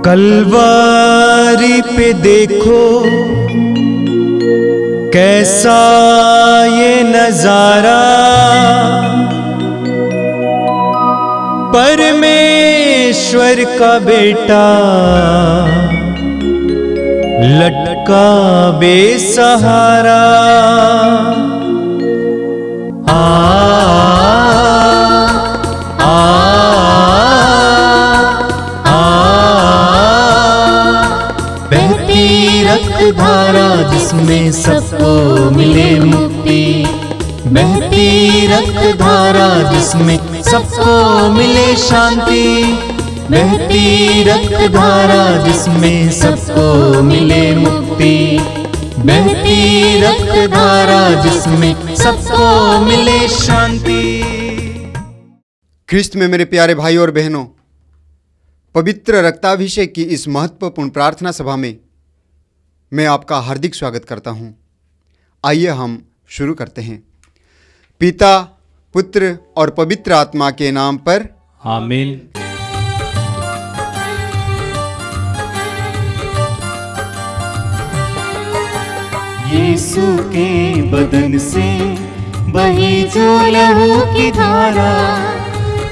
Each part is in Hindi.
कलवारी पे देखो कैसा ये नजारा, परमेश्वर का बेटा लटका बेसहारा। बहती रक्तधारा जिसमें सबको मिले मुक्ति, बहती रक्तधारा जिसमें सबको मिले शांति, बहती रक्तधारा जिसमें सबको मिले मुक्ति, बहती रक्तधारा जिसमें सबको मिले शांति। ख्रिस्त में मेरे प्यारे भाई और बहनों, पवित्र रक्ताभिषेक की इस महत्वपूर्ण प्रार्थना सभा में मैं आपका हार्दिक स्वागत करता हूं। आइए हम शुरू करते हैं। पिता, पुत्र और पवित्र आत्मा के नाम पर आमीन। यीशु के बदन से बही जो लहू की धारा,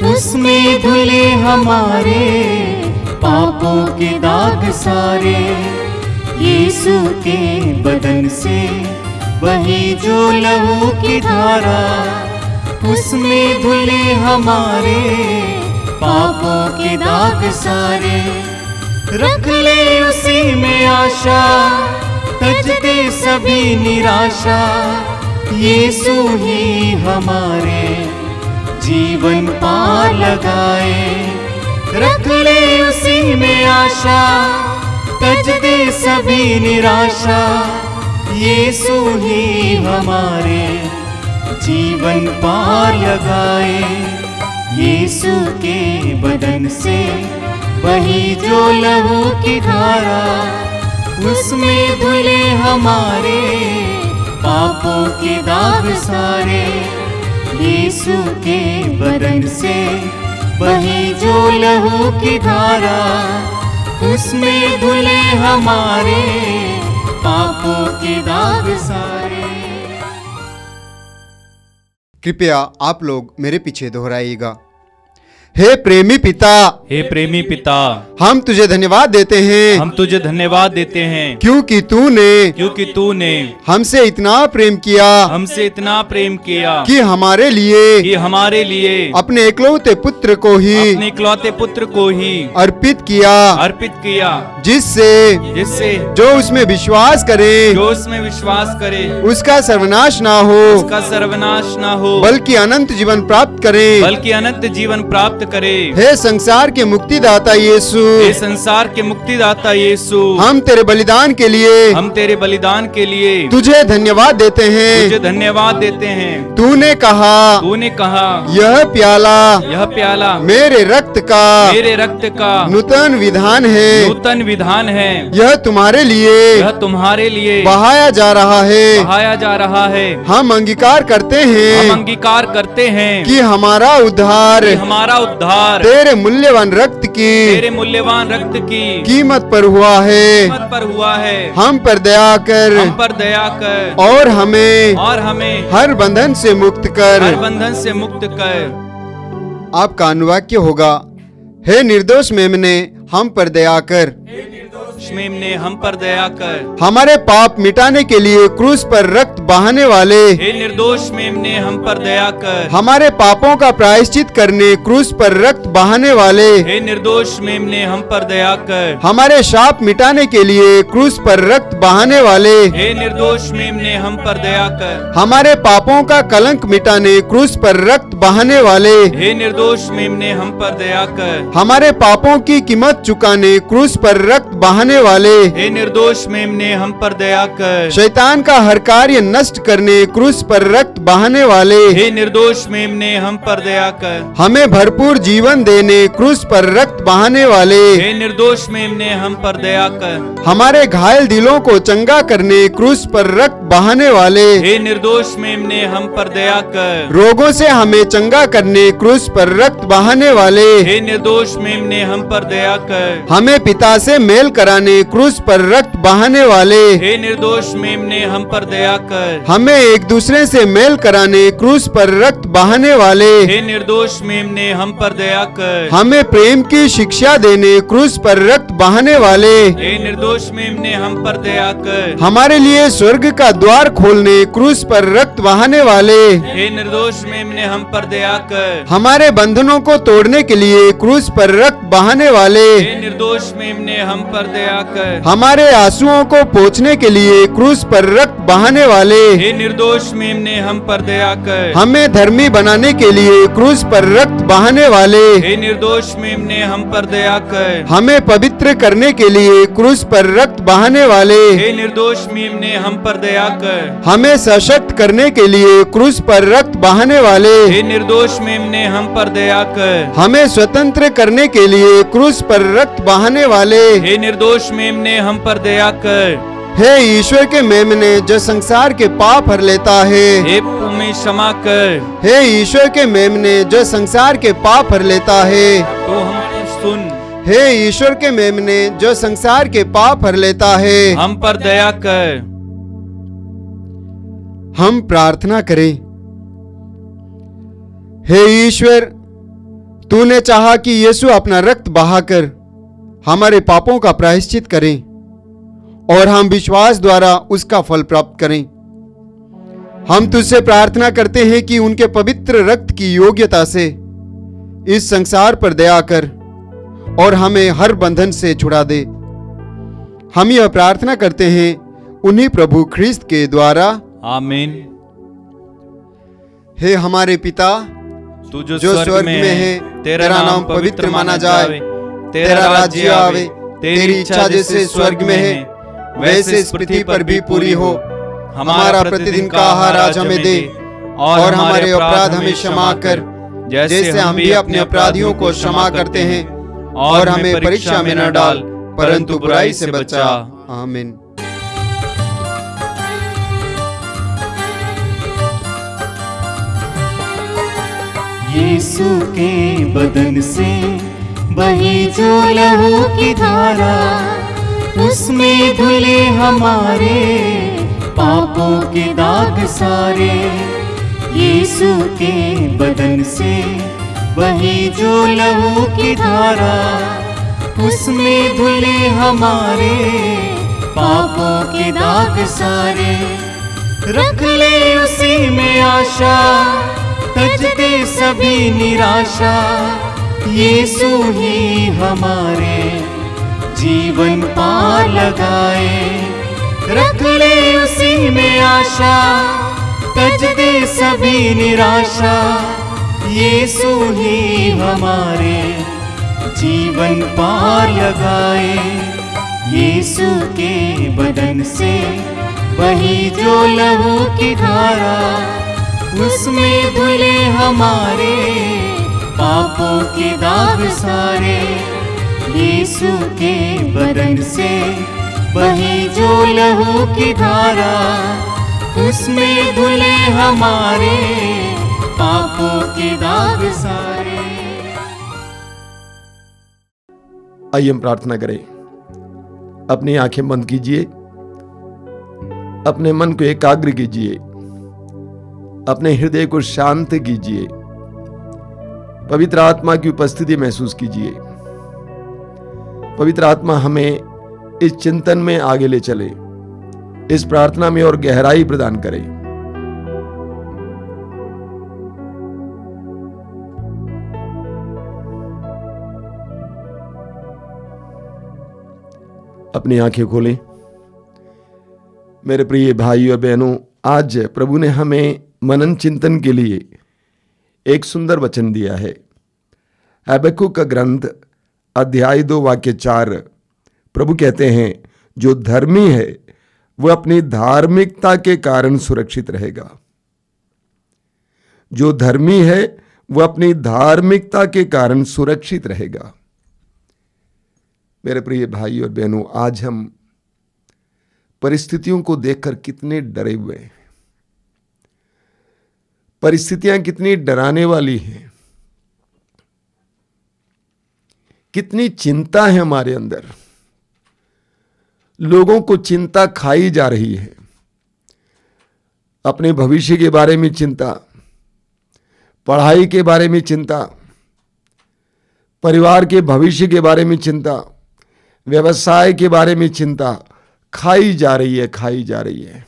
उसमें धुले हमारे पापों के दाग सारे। यीशु के बदन से बही जो लहू की धारा, उसमें धुले हमारे पापों के दाग सारे। रख ले उसी में आशा, तज दे सभी निराशा। यीशु ही हमारे जीवन पार लगाए। रख ले उसी में आशा, तज दे सभी निराशा। यीशु ही हमारे जीवन पार लगाए। यीशु के बदन से बही जो लहू की धारा, उसमें धुले हमारे पापों के दाग सारे। यीशु के बदन से बही जो लहू की धारा, उसमें धुले हमारे पापों के दाग सारे। कृपया आप लोग मेरे पीछे दोहराइएगा। हे प्रेमी पिता, हे प्रेमी पिता, हम तुझे धन्यवाद देते हैं, हम तुझे धन्यवाद देते हैं, क्योंकि तूने हमसे इतना प्रेम किया, हमसे इतना प्रेम किया कि हमारे लिए अपने इकलौते पुत्र को ही अर्पित किया, जिससे जो उसमें विश्वास करे उसका सर्वनाश ना हो, बल्कि अनंत जीवन प्राप्त करे। हे संसार के मुक्तिदाता यीशु, हम तेरे बलिदान के लिए तुझे धन्यवाद देते हैं। तूने कहा यह प्याला मेरे रक्त का नूतन विधान है, यह तुम्हारे लिए बहाया जा रहा है। हम अंगीकार करते हैं कि हमारा उद्धार तेरे मूल्यवान रक्त की कीमत पर हुआ है। हम पर दया कर और हमें हर बंधन से मुक्त कर। आपका अनुवाक्य होगा, हे निर्दोष मेमने हम पर दया कर। हम पर दया कर। हमारे पाप मिटाने के लिए क्रूस पर रक्त बहाने वाले, हे निर्दोष मेमने हम पर दया कर। हमारे पापों का प्रायश्चित करने क्रूस पर रक्त बहाने वाले, हे निर्दोष मेमने हम पर दया कर। हमारे शाप मिटाने के लिए क्रूस पर रक्त बहाने वाले, हे निर्दोष मेमने हम पर दया कर। हमारे पापों का कलंक मिटाने क्रूस पर रक्त बहाने वाले, हे निर्दोष मेमने हम पर दया कर। हमारे पापों की कीमत चुकाने क्रूस पर रक्त बहाने वाले, हे निर्दोष मेमने हम पर दया कर। शैतान का हर कार्य नष्ट करने क्रूस पर रक्त बहाने वाले, हे निर्दोष मेमने हम पर दया कर। हमें भरपूर जीवन देने क्रूस पर रक्त बहाने वाले, हे निर्दोष मेमने हम पर दया कर। हमारे घायल दिलों को चंगा करने क्रूस पर रक्त बहाने वाले, हे निर्दोष मेमने हम पर दया कर। रोगों से हमें चंगा करने क्रूस पर रक्त बहाने वाले, हे निर्दोष मेमने हम पर दया कर। हमें पिता से मेल कराने क्रूस पर रक्त बहाने वाले, हे निर्दोष मेमने हम पर दया कर। हमें एक दूसरे से मेल कराने क्रूस पर रक्त बहाने वाले, हे निर्दोष मेमने हम पर दया कर। हमें प्रेम की शिक्षा देने क्रूस पर रक्त बहाने वाले, हे निर्दोष मेमने हम पर दया कर। हमारे लिए स्वर्ग का द्वार खोलने क्रूस पर रक्त बहाने वाले, हे निर्दोष मेमने हम पर दया कर। हमारे बंधनों को तोड़ने के लिए क्रूस पर रक्त बहाने वाले, हे निर्दोष मेमने हम पर दया कर। हमारे आंसुओं को पोंछने के लिए क्रूस पर रक्त बहाने वाले, हे निर्दोष मेमने हम पर दया कर। हमें धर्मी बनाने के लिए क्रूस पर रक्त बहाने वाले, हे निर्दोष मेमने हम पर दया कर। हमें पवित्र करने के लिए क्रूस पर रक्त बहाने वाले, हे निर्दोष मेमने हम पर दया कर। हमें सशक्त करने के लिए क्रूस पर रक्त बहाने वाले, हे निर्दोष मेमने हम पर दया कर। हमें स्वतंत्र करने के लिए क्रूस पर रक्त बहाने वाले, हे निर्दोष मेमने हम पर दया कर। हे ईश्वर के मेमने जो संसार के पाप हर लेता है, हे हमें क्षमा कर। हे ईश्वर के मेमने जो संसार के पाप हर लेता है, तो हम सुन। हे ईश्वर के मेमने जो संसार के पाप हर लेता है, हम पर दया कर। हम प्रार्थना करें। हे ईश्वर, तूने चाहा कि यीशु अपना रक्त बहाकर हमारे पापों का प्रायश्चित करें और हम विश्वास द्वारा उसका फल प्राप्त करें। हम तुझसे प्रार्थना करते हैं कि उनके पवित्र रक्त की योग्यता से इस संसार पर दया कर और हमें हर बंधन से छुड़ा दे। हम यह प्रार्थना करते हैं उन्हीं प्रभु ख्रिस्त के द्वारा, आमीन। हे हमारे पिता तू जो स्वर्ग में है, तेरा नाम पवित्र माना जाए, तेरा राज्य आवे, तेरी इच्छा जैसे स्वर्ग में है वैसे इस पृथ्वी पर भी पूरी हो। हमारा प्रतिदिन का आहार आज हमें दे और हमारे अपराध हमें क्षमा कर, जैसे हम भी अपने अपराधियों को क्षमा करते हैं, और हमें परीक्षा में न डाल परंतु बुराई से बचा। आमीन। यीशु के बदन से बही जो लहू की धारा, उसमें धुले हमारे पापों के दाग सारे। यीशु के बदन से बही जो लहू की धारा, उसमें धुले हमारे पापों के दाग सारे। रख ले उसी में आशा, तज दे सभी निराशा। यीशु ही हमारे जीवन पार लगाए। रख ले उसी में आशा, तज दे सभी निराशा। यीशु ही हमारे जीवन पार लगाए। यीशु के बदन से बही जो लहू की धारा, उसमें धुले हमारे पापों के दाग सारे। यीशु के बदन से बही जो लहू की धारा, उसमें धुले हमारे पापों के दाग सारे। आइए हम प्रार्थना करें। अपनी आंखें बंद कीजिए, अपने मन को एकाग्र कीजिए, अपने हृदय को शांत कीजिए, पवित्र आत्मा की उपस्थिति महसूस कीजिए। पवित्र आत्मा हमें इस चिंतन में आगे ले चले, इस प्रार्थना में और गहराई प्रदान करे। अपनी आंखें खोलें। मेरे प्रिय भाई और बहनों, आज प्रभु ने हमें मनन चिंतन के लिए एक सुंदर वचन दिया है। हबक्कुक का ग्रंथ अध्याय 2 वाक्य 4 प्रभु कहते हैं, जो धर्मी है वह अपनी धार्मिकता के कारण सुरक्षित रहेगा। जो धर्मी है वह अपनी धार्मिकता के कारण सुरक्षित रहेगा। मेरे प्रिय भाई और बहनों, आज हम परिस्थितियों को देखकर कितने डरे हुए हैं। परिस्थितियां कितनी डराने वाली हैं, कितनी चिंता है हमारे अंदर। लोगों को चिंता खाई जा रही है। अपने भविष्य के बारे में चिंता, पढ़ाई के बारे में चिंता, परिवार के भविष्य के बारे में चिंता, व्यवसाय के बारे में चिंता खाई जा रही है, खाई जा रही है।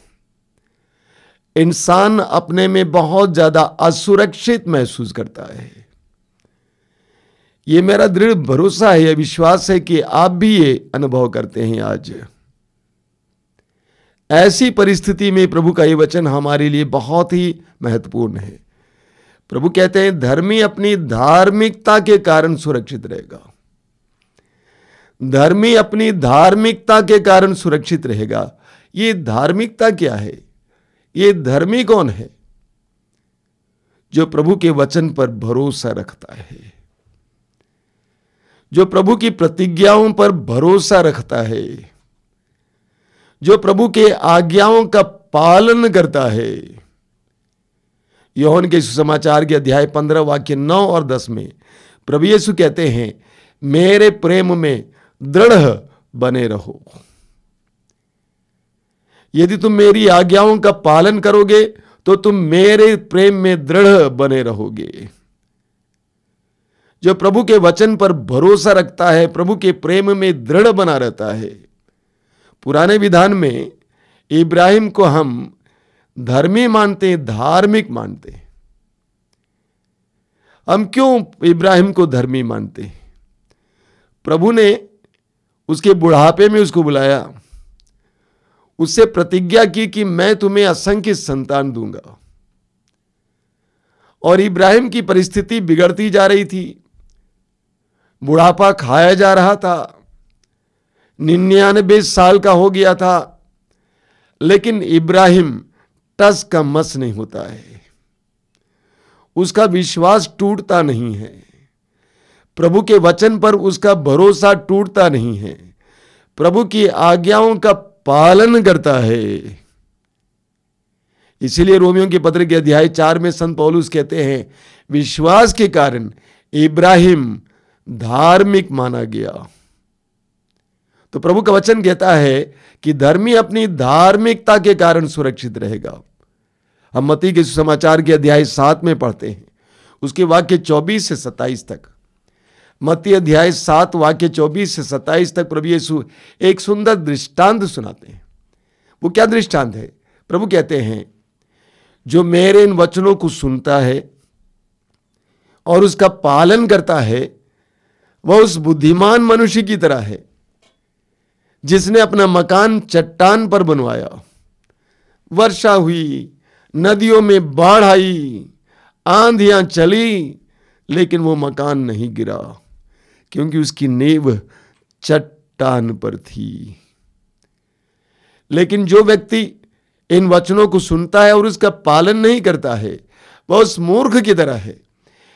इंसान अपने में बहुत ज्यादा असुरक्षित महसूस करता है। ये मेरा दृढ़ भरोसा है, यह विश्वास है कि आप भी ये अनुभव करते हैं। आज ऐसी परिस्थिति में प्रभु का ये वचन हमारे लिए बहुत ही महत्वपूर्ण है। प्रभु कहते हैं, धर्मी अपनी धार्मिकता के कारण सुरक्षित रहेगा। धर्मी अपनी धार्मिकता के कारण सुरक्षित रहेगा। ये धार्मिकता क्या है? ये धर्मी कौन है? जो प्रभु के वचन पर भरोसा रखता है, जो प्रभु की प्रतिज्ञाओं पर भरोसा रखता है, जो प्रभु के आज्ञाओं का पालन करता है। यूहन्ना के सुसमाचार के अध्याय 15 वाक्य 9 और 10 में प्रभु यीशु कहते हैं, मेरे प्रेम में दृढ़ बने रहो। यदि तुम मेरी आज्ञाओं का पालन करोगे तो तुम मेरे प्रेम में दृढ़ बने रहोगे। जो प्रभु के वचन पर भरोसा रखता है, प्रभु के प्रेम में दृढ़ बना रहता है। पुराने विधान में इब्राहिम को हम धर्मी मानते हैं, धार्मिक मानते हैं। हम क्यों इब्राहिम को धर्मी मानते हैं? प्रभु ने उसके बुढ़ापे में उसको बुलाया, उससे प्रतिज्ञा की कि मैं तुम्हें असंख्य संतान दूंगा। और इब्राहिम की परिस्थिति बिगड़ती जा रही थी, बुढ़ापा खाया जा रहा था, 99 साल का हो गया था, लेकिन इब्राहिम टस का मस नहीं होता है। उसका विश्वास टूटता नहीं है, प्रभु के वचन पर उसका भरोसा टूटता नहीं है, प्रभु की आज्ञाओं का पालन करता है। इसीलिए रोमियों के पत्र के अध्याय 4 में संत पौलुस कहते हैं, विश्वास के कारण इब्राहिम धार्मिक माना गया। तो प्रभु का वचन कहता है कि धर्मी अपनी धार्मिकता के कारण सुरक्षित रहेगा। हम मत्ती के सुसमाचार के अध्याय 7 में पढ़ते हैं, उसके वाक्य 24 से 27 तक। मत्ती अध्याय 7 वाक्य 24 से 27 तक प्रभु यीशु एक सुंदर दृष्टांत सुनाते हैं। वो क्या दृष्टांत है? प्रभु कहते हैं, जो मेरे इन वचनों को सुनता है और उसका पालन करता है, वह उस बुद्धिमान मनुष्य की तरह है जिसने अपना मकान चट्टान पर बनवाया। वर्षा हुई, नदियों में बाढ़ आई, आंधियां चली, लेकिन वो मकान नहीं गिरा, क्योंकि उसकी नींव चट्टान पर थी। लेकिन जो व्यक्ति इन वचनों को सुनता है और उसका पालन नहीं करता है, वह उस मूर्ख की तरह है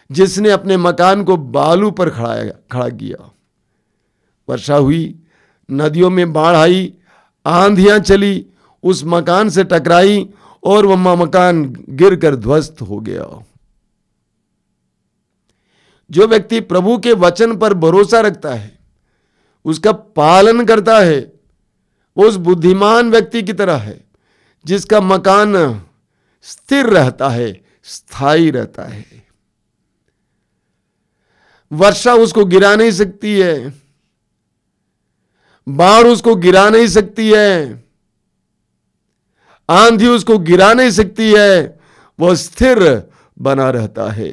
जिसने अपने मकान को बालू पर खड़ा किया। वर्षा हुई, नदियों में बाढ़ आई, आंधियां चली, उस मकान से टकराई और वह मकान गिरकर ध्वस्त हो गया। जो व्यक्ति प्रभु के वचन पर भरोसा रखता है, उसका पालन करता है, वो उस बुद्धिमान व्यक्ति की तरह है जिसका मकान स्थिर रहता है, स्थायी रहता है। वर्षा उसको गिरा नहीं सकती है, बाढ़ उसको गिरा नहीं सकती है, आंधी उसको गिरा नहीं सकती है, वह स्थिर बना रहता है।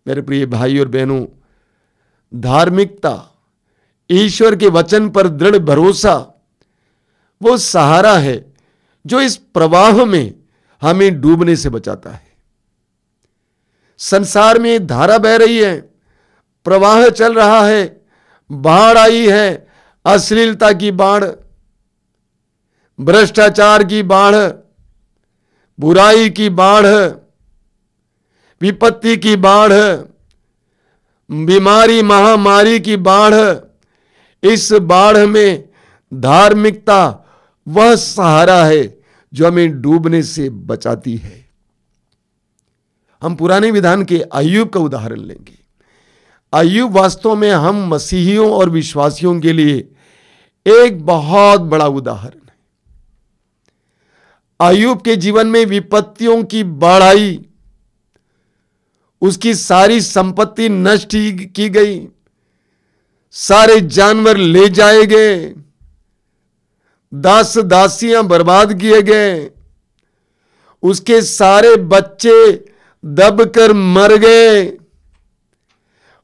मेरे प्रिय भाई और बहनों, धार्मिकता, ईश्वर के वचन पर दृढ़ भरोसा वो सहारा है जो इस प्रवाह में हमें डूबने से बचाता है। संसार में धारा बह रही है, प्रवाह चल रहा है, बाढ़ आई है, अश्लीलता की बाढ़, भ्रष्टाचार की बाढ़, बुराई की बाढ़, विपत्ति की बाढ़, बीमारी महामारी की बाढ़, इस बाढ़ में धार्मिकता वह सहारा है जो हमें डूबने से बचाती है। हम पुराने विधान के अय्यूब का उदाहरण लेंगे। अय्यूब वास्तव में हम मसीहियों और विश्वासियों के लिए एक बहुत बड़ा उदाहरण है। अय्यूब के जीवन में विपत्तियों की बाढ़ आई, उसकी सारी संपत्ति नष्ट की गई, सारे जानवर ले जाए गए, दास दासियां बर्बाद किए गए, उसके सारे बच्चे दबकर मर गए,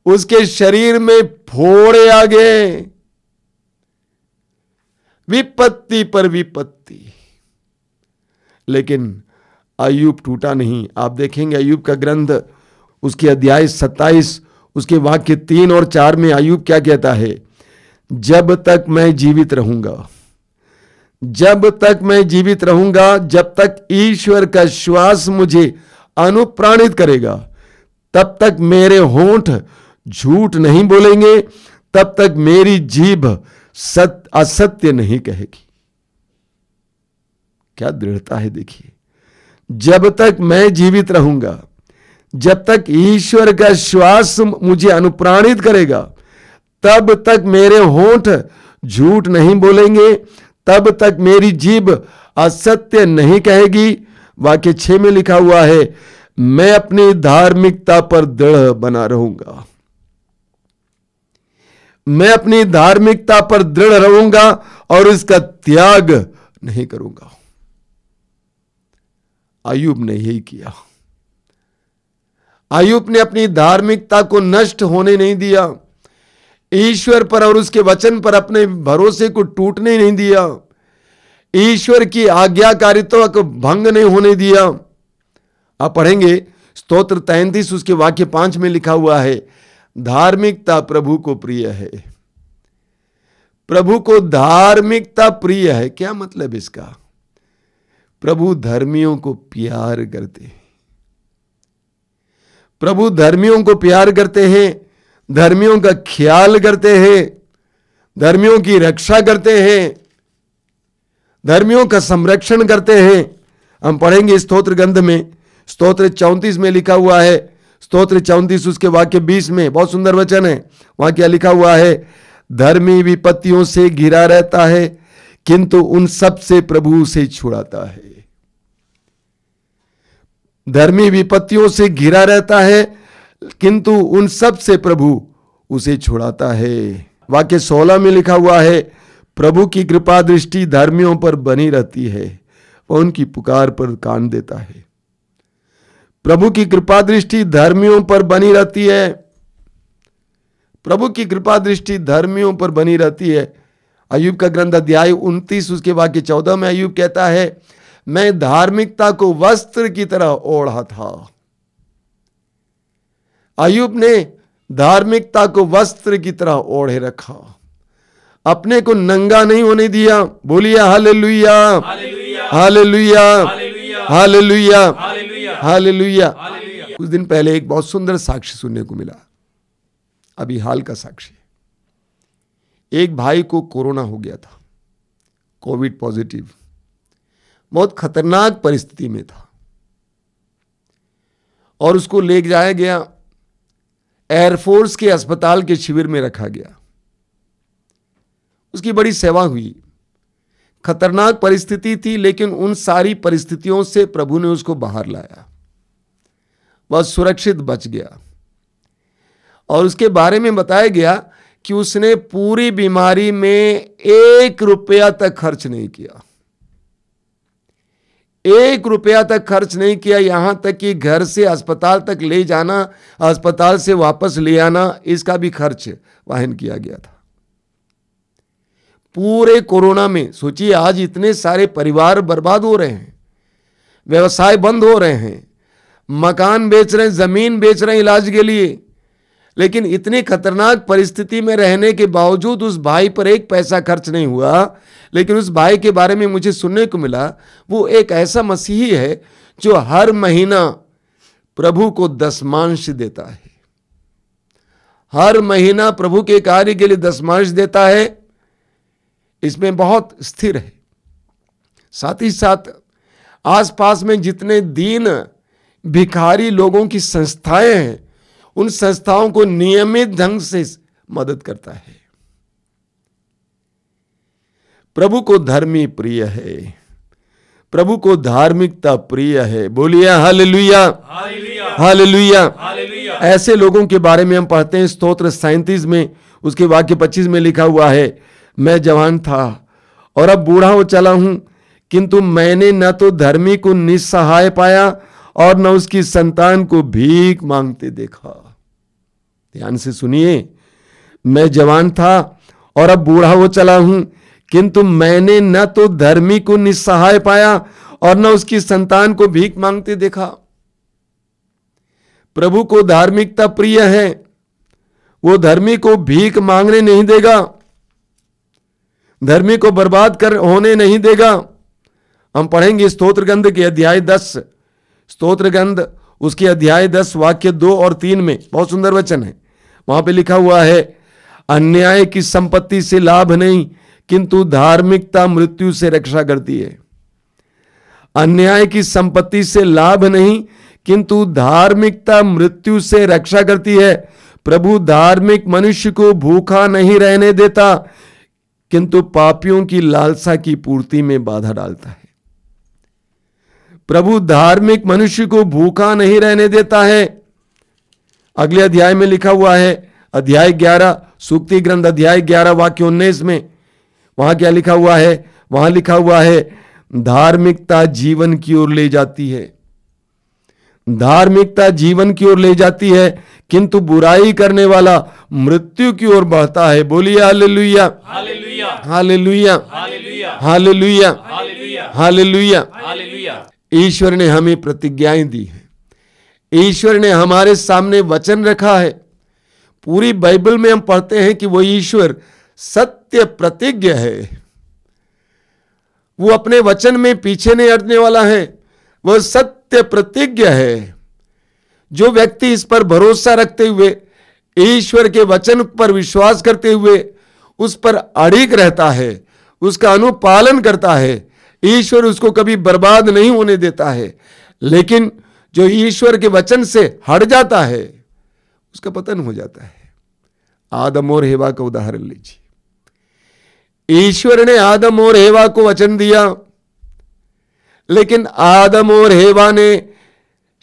उसके शरीर में फोड़े आ गए, विपत्ति पर विपत्ति। लेकिन अय्यूब टूटा नहीं। आप देखेंगे अय्यूब का ग्रंथ, उसके अध्याय 27, उसके वाक्य 3 और 4 में अय्यूब क्या कहता है? जब तक मैं जीवित रहूंगा, जब तक मैं जीवित रहूंगा, जब तक ईश्वर का श्वास मुझे अनुप्राणित करेगा, तब तक मेरे होंठ झूठ नहीं बोलेंगे, तब तक मेरी जीभ असत्य नहीं कहेगी। क्या दृढ़ता है देखिए। जब तक मैं जीवित रहूंगा, जब तक ईश्वर का श्वास मुझे अनुप्राणित करेगा, तब तक मेरे होंठ झूठ नहीं बोलेंगे, तब तक मेरी जीभ असत्य नहीं कहेगी। वाक्य 6 में लिखा हुआ है, मैं अपनी धार्मिकता पर दृढ़ बना रहूंगा, मैं अपनी धार्मिकता पर दृढ़ रहूंगा और इसका त्याग नहीं करूंगा। अय्यूब ने यही किया। अय्यूब ने अपनी धार्मिकता को नष्ट होने नहीं दिया, ईश्वर पर और उसके वचन पर अपने भरोसे को टूटने नहीं दिया, ईश्वर की आज्ञाकारिता को भंग नहीं होने दिया। आप पढ़ेंगे स्तोत्र 33 उसके वाक्य 5 में लिखा हुआ है, धार्मिकता प्रभु को प्रिय है। प्रभु को धार्मिकता प्रिय है। क्या मतलब इसका? प्रभु धर्मियों को प्यार करते हैं, प्रभु धर्मियों को प्यार करते हैं, धर्मियों का ख्याल करते हैं, धर्मियों की रक्षा करते हैं, धर्मियों का संरक्षण करते हैं। हम पढ़ेंगे स्तोत्र ग्रंथ में, स्तोत्र 34 में लिखा हुआ है, स्तोत्र 34 उसके वाक्य 20 में बहुत सुंदर वचन है। वहां क्या लिखा हुआ है? धर्मी विपत्तियों से घिरा रहता है, किंतु उन सब से प्रभु उसे छुड़ाता है। धर्मी विपत्तियों से घिरा रहता है, किंतु उन सब से प्रभु उसे छुड़ाता है। वाक्य 16 में लिखा हुआ है, प्रभु की कृपा दृष्टि धर्मियों पर बनी रहती है, वह उनकी पुकार पर कान देता है। प्रभु की कृपा दृष्टि धर्मियों पर बनी रहती है, प्रभु की कृपा दृष्टि धर्मियों पर बनी रहती है। अय्यूब का ग्रंथ अध्याय 29 उसके वाक्य 14 में अय्यूब कहता है, मैं धार्मिकता को वस्त्र की तरह ओढ़ा था। अय्यूब ने धार्मिकता को वस्त्र की तरह ओढ़े रखा, अपने को नंगा नहीं होने दिया। बोलिए हालेलुया, हालेलुया, हालेलुया, हालेलुया। कुछ दिन पहले एक बहुत सुंदर साक्ष्य सुनने को मिला, अभी हाल का साक्ष्य। एक भाई को कोरोना हो गया था, कोविड पॉजिटिव, बहुत खतरनाक परिस्थिति में था और उसको ले जाया गया, एयरफोर्स के अस्पताल के शिविर में रखा गया। उसकी बड़ी सेवा हुई। खतरनाक परिस्थिति थी, लेकिन उन सारी परिस्थितियों से प्रभु ने उसको बाहर लाया, वह सुरक्षित बच गया। और उसके बारे में बताया गया कि उसने पूरी बीमारी में 1 रुपया तक खर्च नहीं किया, 1 रुपया तक खर्च नहीं किया। यहां तक कि घर से अस्पताल तक ले जाना, अस्पताल से वापस ले आना, इसका भी खर्च वहन किया गया था। पूरे कोरोना में सोचिए, आज इतने सारे परिवार बर्बाद हो रहे हैं, व्यवसाय बंद हो रहे हैं, मकान बेच रहे हैं, जमीन बेच रहे हैं इलाज के लिए, लेकिन इतनी खतरनाक परिस्थिति में रहने के बावजूद उस भाई पर एक पैसा खर्च नहीं हुआ। लेकिन उस भाई के बारे में मुझे सुनने को मिला, वो एक ऐसा मसीही है जो हर महीना प्रभु को दशमांश देता है, हर महीना प्रभु के कार्य के लिए दशमांश देता है। इसमें बहुत स्थिर है। साथ ही साथ आसपास में जितने दीन भिखारी लोगों की संस्थाएं हैं, उन संस्थाओं को नियमित ढंग से मदद करता है। प्रभु को धर्मी प्रिय है, प्रभु को धार्मिकता प्रिय है। बोलिए हालेलुया, हालेलुया। ऐसे लोगों के बारे में हम पढ़ते हैं स्तोत्र 37 में, उसके वाक्य 25 में लिखा हुआ है, मैं जवान था और अब बूढ़ा हो चला हूं, किंतु मैंने न तो धर्मी को निस्सहाय पाया और न उसकी संतान को भीख मांगते देखा। ध्यान से सुनिए, मैं जवान था और अब बूढ़ा हो चला हूं, किंतु मैंने न तो धर्मी को निस्सहाय पाया और न उसकी संतान को भीख मांगते देखा। प्रभु को धार्मिकता प्रिय है, वो धर्मी को भीख मांगने नहीं देगा, धर्मी को बर्बाद कर होने नहीं देगा। हम पढ़ेंगे स्तोत्र ग्रंथ के अध्याय 10, स्तोत्र ग्रंथ उसके अध्याय 10 वाक्य 2 और 3 में बहुत सुंदर वचन है। वहां पे लिखा हुआ है, अन्याय की संपत्ति से लाभ नहीं, किंतु धार्मिकता मृत्यु से रक्षा करती है। अन्याय की संपत्ति से लाभ नहीं, किंतु धार्मिकता मृत्यु से रक्षा करती है। प्रभु धार्मिक मनुष्य को भूखा नहीं रहने देता, किंतु पापियों की लालसा की पूर्ति में बाधा डालता है। प्रभु धार्मिक मनुष्य को भूखा नहीं रहने देता है। अगले अध्याय में लिखा हुआ है, अध्याय 11 सूक्ति ग्रंथ अध्याय 11 वाक्य 19 में, वहां क्या लिखा हुआ है? वहां लिखा हुआ है, धार्मिकता जीवन की ओर ले जाती है, धार्मिकता जीवन की ओर ले जाती है, किंतु बुराई करने वाला मृत्यु की ओर बढ़ता है। बोलिए hallelujah, hallelujah, hallelujah, hallelujah, hallelujah, hallelujah. ईश्वर ने हमें प्रतिज्ञाएं दी हैं, ईश्वर ने हमारे सामने वचन रखा है। पूरी बाइबल में हम पढ़ते हैं कि वो ईश्वर सत्य प्रतिज्ञ है, वो अपने वचन में पीछे नहीं हटने वाला है, वह सत्य प्रतिज्ञ है। जो व्यक्ति इस पर भरोसा रखते हुए, ईश्वर के वचन पर विश्वास करते हुए उस पर अड़िग रहता है, उसका अनुपालन करता है, ईश्वर उसको कभी बर्बाद नहीं होने देता है। लेकिन जो ईश्वर के वचन से हट जाता है, उसका पतन हो जाता है। आदम और हेवा का उदाहरण लीजिए। ईश्वर ने आदम और हेवा को वचन दिया, लेकिन आदम और हेवा ने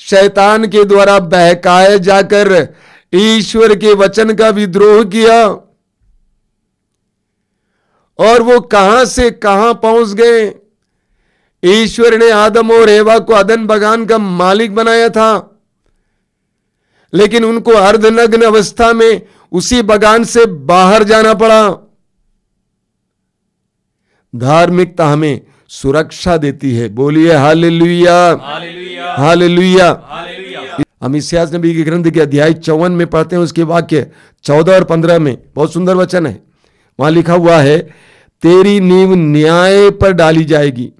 शैतान के द्वारा बहकाए जाकर ईश्वर के वचन का विद्रोह किया, और वो कहां से कहां पहुंच गए। ईश्वर ने आदम और हेवा को अदन बगान का मालिक बनाया था, लेकिन उनको अर्धनग्न अवस्था में उसी बगान से बाहर जाना पड़ा। धार्मिकता हमें सुरक्षा देती है। बोलिए हालेलुया, हालेलुया, हालेलुया। हम इस्यास नबी के ग्रंथ के अध्याय 54 में पढ़ते हैं, उसके वाक्य 14 और 15 में बहुत सुंदर वचन है। वहां लिखा हुआ है, तेरी नींव न्याय पर डाली जाएगी।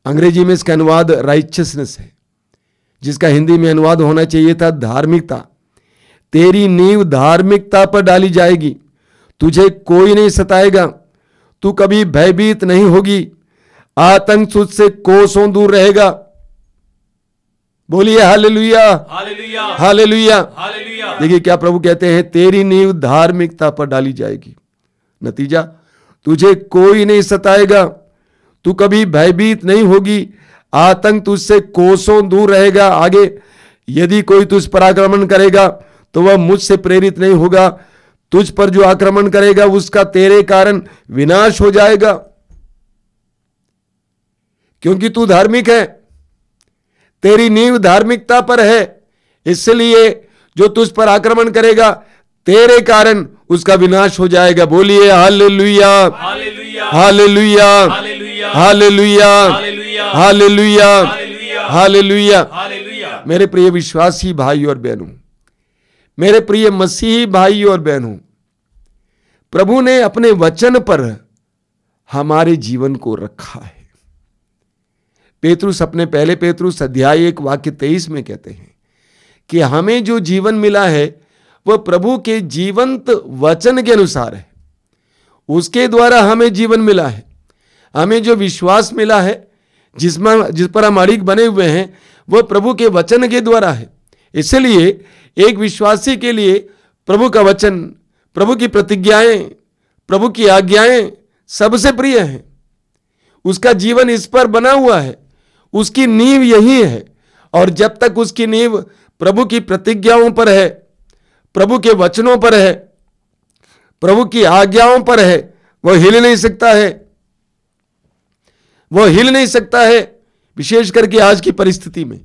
अंग्रेजी में इसका अनुवाद राइचियसनेस है, जिसका हिंदी में अनुवाद होना चाहिए था धार्मिकता। तेरी नींव धार्मिकता पर डाली जाएगी, तुझे कोई नहीं सताएगा, तू कभी भयभीत नहीं होगी, आतंक तुझसे कोसों दूर रहेगा। बोलिए हालेलुया, हालेलुया, हालेलुया, हालेलुया। देखिए क्या प्रभु कहते हैं, तेरी नींव धार्मिकता पर डाली जाएगी। नतीजा, तुझे कोई नहीं सताएगा, तू कभी भयभीत नहीं होगी, आतंक तुझसे कोसों दूर रहेगा। आगे, यदि कोई तुझ पर आक्रमण करेगा तो वह मुझसे प्रेरित नहीं होगा, तुझ पर जो आक्रमण करेगा उसका तेरे कारण विनाश हो जाएगा। क्योंकि तू धार्मिक है, तेरी नींव धार्मिकता पर है, इसलिए जो तुझ पर आक्रमण करेगा तेरे कारण उसका विनाश हो जाएगा। बोलिए hallelujah, hallelujah, hallelujah, hallelujah, hallelujah, hallelujah. मेरे प्रिय विश्वासी भाई और बहनों, मेरे प्रिय मसीही भाई और बहनों, प्रभु ने अपने वचन पर हमारे जीवन को रखा है। पेतरुस अपने पहले पेतरुस अध्याय 1 वाक्य 23 में कहते हैं कि हमें जो जीवन मिला है वह प्रभु के जीवंत वचन के अनुसार है। उसके द्वारा हमें जीवन मिला है। हमें जो विश्वास मिला है, जिस पर हम अड़िग बने हुए हैं, वह प्रभु के वचन के द्वारा है। इसलिए एक विश्वासी के लिए प्रभु का वचन, प्रभु की प्रतिज्ञाएं, प्रभु की आज्ञाएं सबसे प्रिय हैं। उसका जीवन इस पर बना हुआ है, उसकी नींव यही है। और जब तक उसकी नींव प्रभु की प्रतिज्ञाओं पर है, प्रभु के वचनों पर है, प्रभु की आज्ञाओं पर है, वह हिल नहीं सकता है। वह हिल नहीं सकता है। विशेष करके आज की परिस्थिति में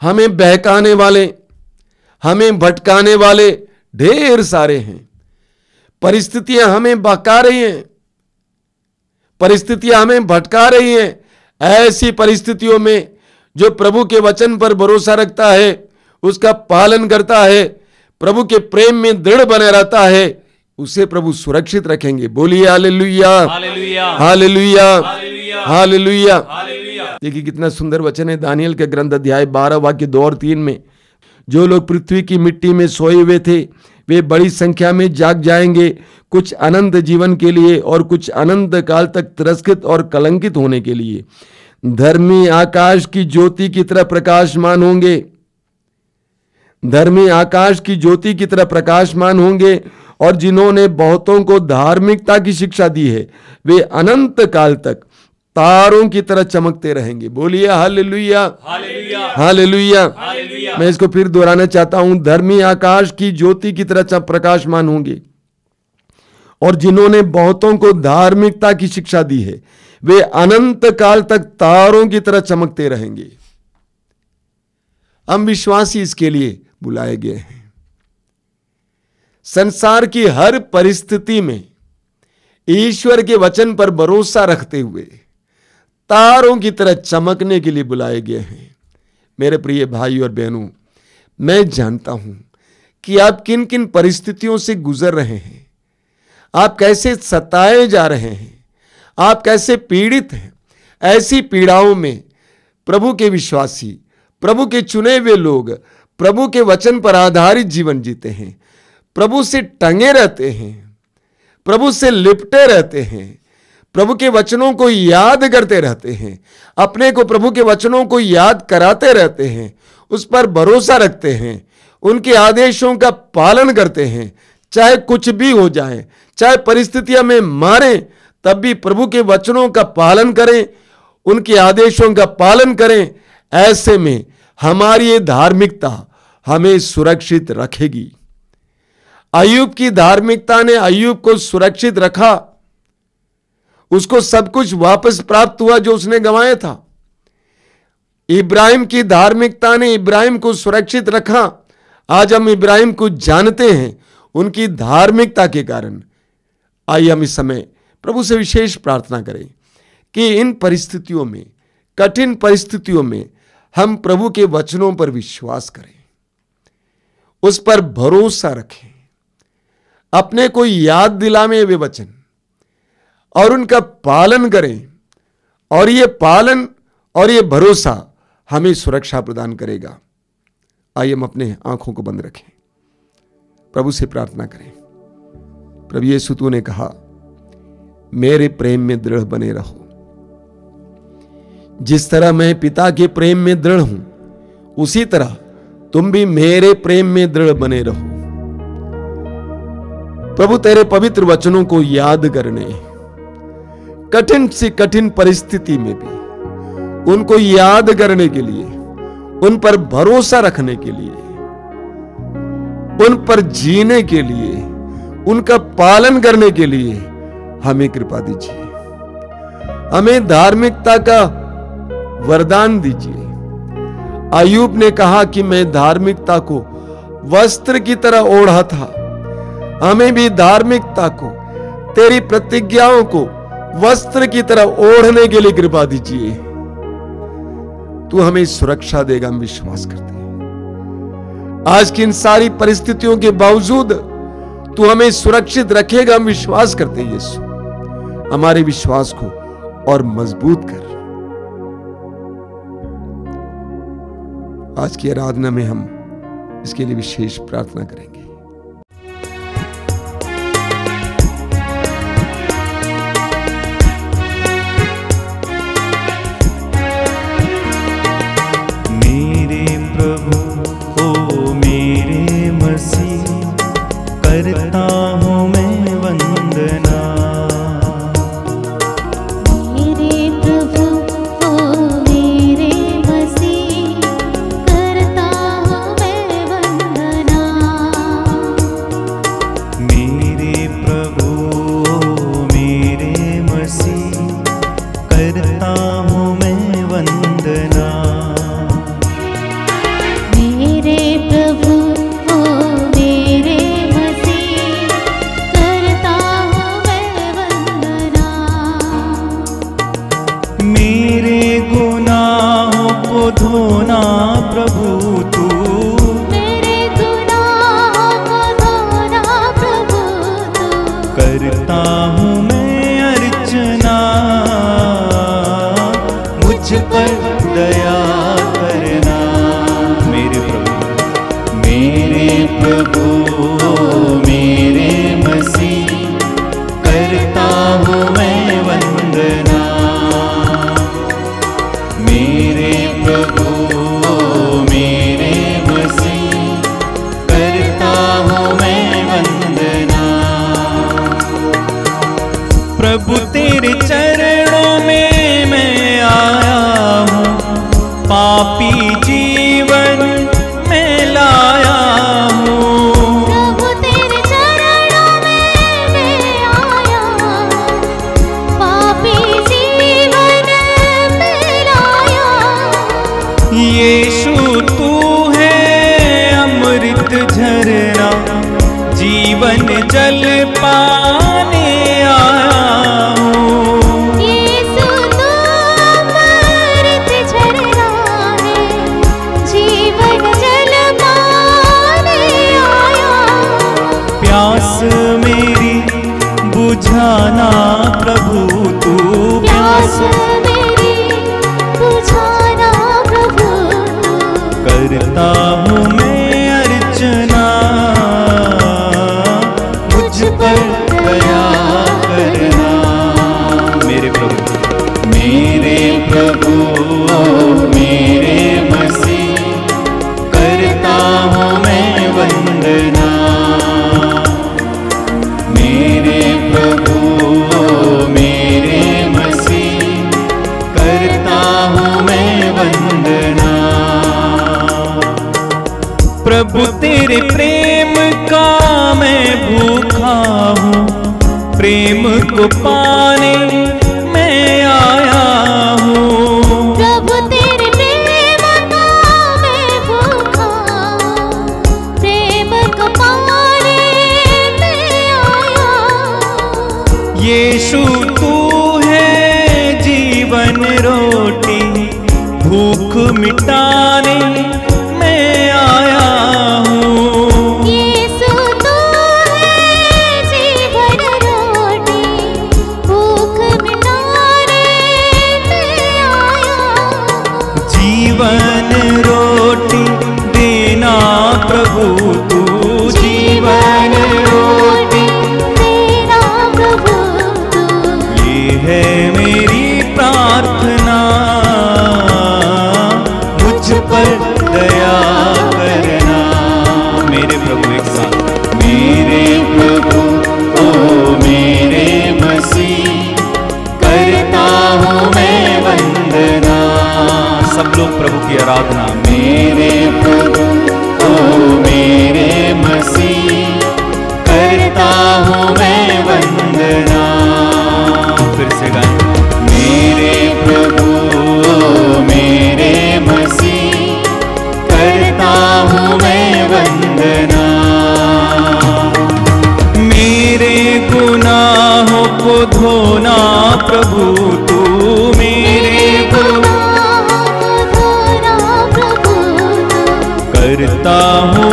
हमें बहकाने वाले, हमें भटकाने वाले ढेर सारे हैं। परिस्थितियां हमें बहका रही हैं, परिस्थितियां हमें भटका रही हैं। ऐसी परिस्थितियों में जो प्रभु के वचन पर भरोसा रखता है, उसका पालन करता है, प्रभु के प्रेम में दृढ़ बने रहता है, उसे प्रभु सुरक्षित रखेंगे। बोलिए हालेलुया, हालेलुया, हालेलुया, हालेलुया। देखिए कितना सुंदर वचन है दानियल के ग्रंथ अध्याय 12 वाक्य 2 और 3 में। जो लोग पृथ्वी की मिट्टी में सोए हुए थे वे बड़ी संख्या में जाग जाएंगे, कुछ अनंत जीवन के लिए और कुछ अनंत काल तक तिरस्कृत और कलंकित होने के लिए। धर्मी आकाश की ज्योति की तरह प्रकाशमान होंगे, धर्मी आकाश की ज्योति की तरह प्रकाशमान होंगे। और जिन्होंने बहुतों को धार्मिकता की शिक्षा दी है वे अनंत काल तक तारों की तरह चमकते रहेंगे। बोलिए हालेलुया, हालेलुया, हालेलुया। मैं इसको फिर दोहराना चाहता हूं। धर्मी आकाश की ज्योति की तरह प्रकाशमान होंगे और जिन्होंने बहुतों को धार्मिकता की शिक्षा दी है वे अनंत काल तक तारों की तरह चमकते रहेंगे। हम विश्वासी इसके लिए बुलाए गए हैं। संसार की हर परिस्थिति में ईश्वर के वचन पर भरोसा रखते हुए तारों की तरह चमकने के लिए बुलाए गए हैं। मेरे प्रिय भाई और बहनों, मैं जानता हूं कि आप किन किन परिस्थितियों से गुजर रहे हैं, आप कैसे सताए जा रहे हैं, आप कैसे पीड़ित हैं। ऐसी पीड़ाओं में प्रभु के विश्वासी, प्रभु के चुने हुए लोग प्रभु के वचन पर आधारित जीवन जीते हैं, प्रभु से टंगे रहते हैं, प्रभु से लिपटे रहते हैं, प्रभु के वचनों को याद करते रहते हैं, अपने को प्रभु के वचनों को याद कराते रहते हैं, उस पर भरोसा रखते हैं, उनके आदेशों का पालन करते हैं। चाहे कुछ भी हो जाए, चाहे परिस्थितियां में मारें, तब भी प्रभु के वचनों का पालन करें, उनके आदेशों का पालन करें। ऐसे में हमारी ये धार्मिकता हमें सुरक्षित रखेगी। अय्यूब की धार्मिकता ने अय्यूब को सुरक्षित रखा। उसको सब कुछ वापस प्राप्त हुआ जो उसने गंवाया था। इब्राहिम की धार्मिकता ने इब्राहिम को सुरक्षित रखा। आज हम इब्राहिम को जानते हैं उनकी धार्मिकता के कारण। आइए हम इस समय प्रभु से विशेष प्रार्थना करें कि इन परिस्थितियों में, कठिन परिस्थितियों में हम प्रभु के वचनों पर विश्वास करें, उस पर भरोसा रखें, अपने को याद दिलावे वे वचन और उनका पालन करें। और ये पालन और ये भरोसा हमें सुरक्षा प्रदान करेगा। आइए हम अपने आंखों को बंद रखें, प्रभु से प्रार्थना करें। प्रभु यीशु तूने कहा मेरे प्रेम में दृढ़ बने रहो। जिस तरह मैं पिता के प्रेम में दृढ़ हूं, उसी तरह तुम भी मेरे प्रेम में दृढ़ बने रहो। प्रभु तेरे पवित्र वचनों को याद करने, कठिन से कठिन परिस्थिति में भी उनको याद करने के लिए, उन पर भरोसा रखने के लिए, उन पर जीने के लिए, उनका पालन करने के लिए हमें कृपा दीजिए। हमें धार्मिकता का वरदान दीजिए। अय्यूब ने कहा कि मैं धार्मिकता को वस्त्र की तरह ओढ़ा था। हमें भी धार्मिकता को, तेरी प्रतिज्ञाओं को वस्त्र की तरह ओढ़ने के लिए कृपा दीजिए। तू हमें सुरक्षा देगा, हम विश्वास करते हैं। आज की इन सारी परिस्थितियों के बावजूद तू हमें सुरक्षित रखेगा, हम विश्वास करते हैं यीशु। हमारे विश्वास को और मजबूत कर। आज की आराधना में हम इसके लिए विशेष प्रार्थना करेंगे। मेरे प्रभु ओ मेरे मसीह, करता हूँ मैं वंदना। मेरे प्रभु ओ मेरे मसीह, करता हूँ मैं वंदना। मेरे प्रभु ओ मेरे मसीह, करता हूँ मैं वंदना। मेरे प्रभु ओ मेरे मसीह, करता हूँ मैं वंदना। मेरे गुनाहों को धोना प्रभु तू, मेरे गुनाहों को धोना प्रभु तू, करता हूँ मैं अर्चना। मुझ पर दया करना। मेरे प्रभु ओ मेरे मसीह, करता हूँ मैं वंदना। मेरे प्रभु ओ मेरे मसीह, करता हूँ मैं वंदना। प्रभु तेरे चरणों में मैं आया हूँ, पापी जीवन में लाया हूँ। प्रभु तेरे चरणों में मैं आया हूँ, पापी जीवन में लाया हूँ। यीशु तू है अमृत झरना, जीवन जल पाने आया हूँ। यीशु तू अमृत झरना है, जीवन जल पाने आया हूँ। प्यास मेरी बुझाना प्रभु तू, प्यास मेरी बुझाना प्रभु तू, करता हूँ मैं अर्चना। मुझ पर दया करना। मेरे प्रभु ओ मेरे मसीह, करता हूँ मैं वंदना। मेरे प्रभु ओ मेरे मसीह, करता हूँ मैं वंदना। प्रभु तेरे प्रेम का मैं भूखा हूँ, प्रेम को पाने मैं आया हूँ। प्रभु तेरे प्रेम का मैं भूखा हूँ, प्रेम को पाने मैं आया हूँ। यीशु तू है जीवन रोटी, भूख मिटाने मैं आया हूँ। यीशु तू है जीवन रोटी, भूख मिटाने मैं आया हूँ। जीवन रोटी देना प्रभु तू, जीवन रोटी तेरा प्रभु तू, ये है मेरी प्रार्थना। मुझ पर दया करना। मेरे प्रभु एक साथ। मेरे प्रभु ओ मेरे मसीह, करता हूँ मैं वंदना। सब लोग प्रभु की आराधना। मेरे प्रभु ओ मेरे मसीह, करता हूँ मैं वंदना। फिर से गाएं। मेरे प्रभु ओ मेरे मसीह, करता हूँ मैं वंदना। मेरे गुनाहों को धोना प्रभु तू, मेरे गुनाहों धोना प्रभु तू, करता हूँ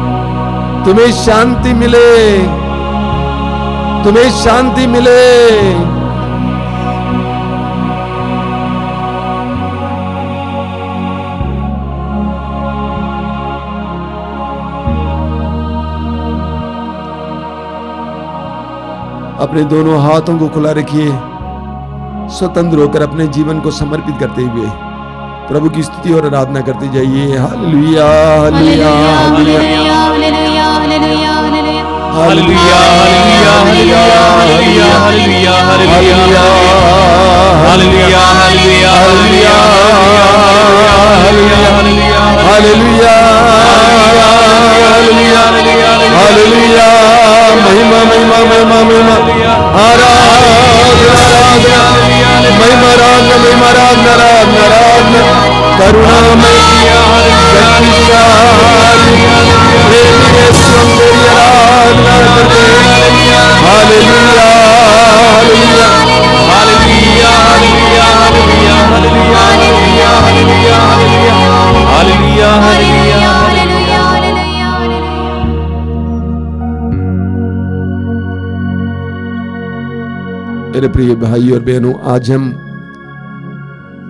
तुम्हें शांति मिले, तुम्हें शांति मिले। अपने दोनों हाथों को खुला रखिए, स्वतंत्र होकर अपने जीवन को समर्पित करते हुए प्रभु की स्तुति और आराधना करते जाइए। Hallelujah hallelujah hallelujah hallelujah hallelujah hallelujah hallelujah hallelujah hallelujah hallelujah hallelujah hallelujah hallelujah. महिमा महिमा महिमा महिमा आराधना महिमा आराधना महिमा आराधना आराधना आराधना करुणामय शक्तिशाली प्रेमी यीशु हम तेरी आराधना करते हैं। Hallelujah hallelujah hallelujah hallelujah hallelujah hallelujah hallelujah hallelujah hallelujah. मेरे प्रिय भाई और बहनों, आज हम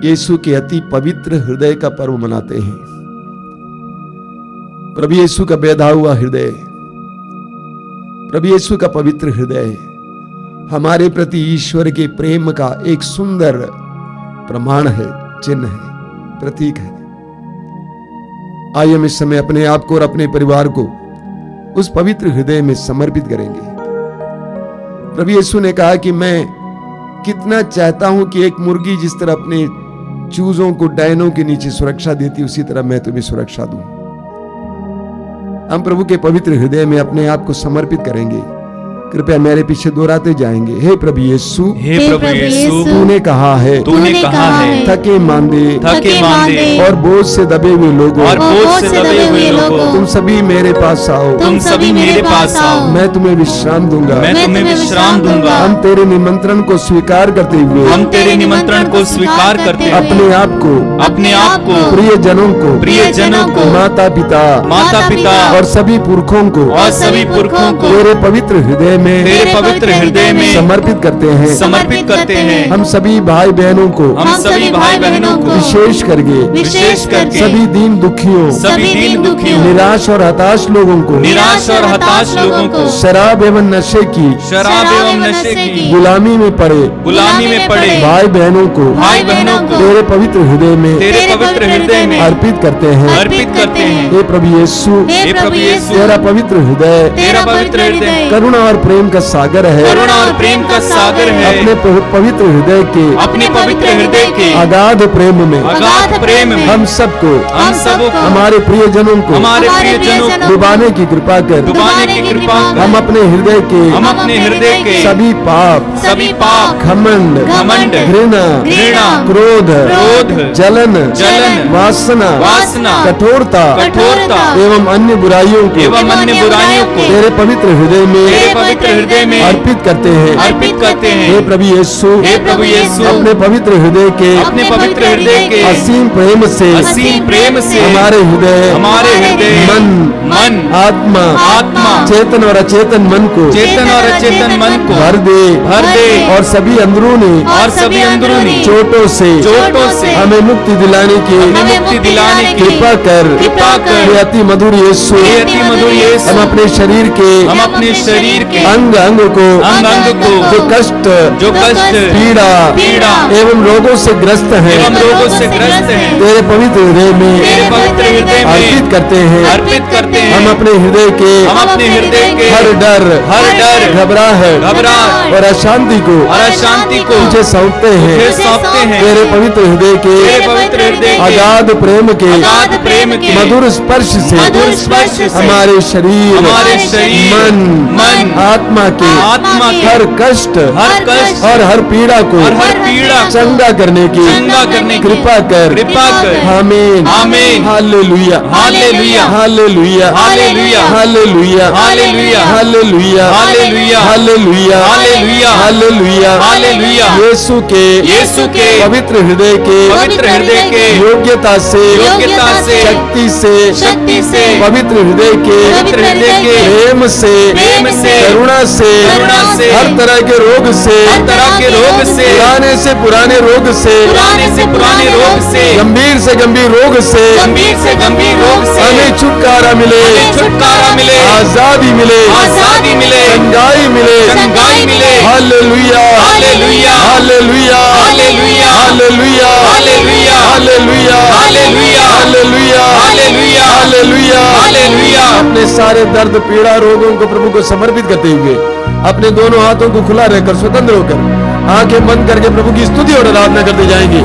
यीशु के अति पवित्र हृदय का पर्व मनाते हैं। प्रभु यीशु का बेधा हुआ हृदय, प्रभु यीशु का पवित्र हृदय हमारे प्रति ईश्वर के प्रेम का एक सुंदर प्रमाण है, चिन्ह है, प्रतीक है। आइए हम इस समय अपने आप को और अपने परिवार को उस पवित्र हृदय में समर्पित करेंगे। प्रभु यीशु ने कहा कि मैं कितना चाहता हूं कि एक मुर्गी जिस तरह अपने चूजों को डैनों के नीचे सुरक्षा देती, उसी तरह मैं तुम्हें सुरक्षा दूं। हम प्रभु के पवित्र हृदय में अपने आप को समर्पित करेंगे। कृपया मेरे पीछे दोहराते जाएंगे। हे प्रभु यीशु, हे प्रभु यीशु, तूने कहा है, तूने कहा है, थके मांदे और बोझ से दबे हुए लोगों, और बोझ से दबे हुए लोगों, तुम सभी मेरे पास आओ, तुम सभी मेरे पास आओ, मैं तुम्हें विश्राम दूंगा। मैं तुम्हें विश्राम दूंगा। हम तेरे निमंत्रण को स्वीकार करते हुए, हम तेरे निमंत्रण को स्वीकार करते हुए अपने आप को, प्रियजनों को, माता पिता और सभी पुरखों को, तेरे पवित्र हृदय में समर्पित करते हैं। हम सभी भाई बहनों को, विशेष करके सभी दीन दुखियों, निराश और हताश लोगों को, शराब एवं नशे की गुलामी में पड़े भाई बहनों को तेरे पवित्र हृदय में अर्पित करते हैं। हे प्रभु यीशु, तेरा पवित्र हृदय करुणा और प्रेम का सागर है। अपने पवित्र हृदय के अगाध प्रेम में हम सबको हमारे प्रियजनों को डुबाने की कृपा कर। हम अपने हृदय के सभी पाप, घमंड, घृणा, क्रोध, जलन, वासना, कठोरता एवं अन्य बुराइयों को तेरे पवित्र हृदय में अर्पित करते हैं। हे प्रभु यीशु, अपने पवित्र हृदय के असीम प्रेम से हमारे हृदय, मन, आत्मा, चेतन और अचेतन मन को भर दे और सभी अंदरूनी चोटों से हमें मुक्ति दिलाने की कृपा कर। हे अति मधुर यीशु, हम अपने शरीर के अंग अंग को जो कष्ट, पीड़ा एवं रोगों से ग्रस्त हैं, तेरे पवित्र हृदय में अर्पित करते हैं। हम अपने हृदय के हर डर, घबराहट और अशांति को तुझे सौंपते हैं। तेरे पवित्र हृदय के अगाध प्रेम के मधुर स्पर्श से हमारे शरीर, मन, आत्मा के हर कष्ट और हर पीड़ा को चंगा करने की कृपा कर। आमीन आमीन। Hallelujah hallelujah. Hallelujah hallelujah. Hallelujah hallelujah. Hallelujah hallelujah. Hallelujah hallelujah. Hallelujah hallelujah. यीशु के पवित्र हृदय के योग्यता से शक्ति से पवित्र हृदय के प्रेम से करुणा से हर तरह के रोग से पुराने रोग से गंभीर से गंभीर रोग से हमें छुटकारा मिले आजादी मिले चंगाई मिले hallelujah hallelujah hallelujah hallelujah hallelujah hallelujah hallelujah hallelujah. अपने सारे दर्द पीड़ा रोगों को प्रभु को समर्पित करते हुए अपने दोनों हाथों को खुला रहकर स्वतंत्र होकर आंखें बंद करके प्रभु की स्तुति और आराधना करते जाएंगे।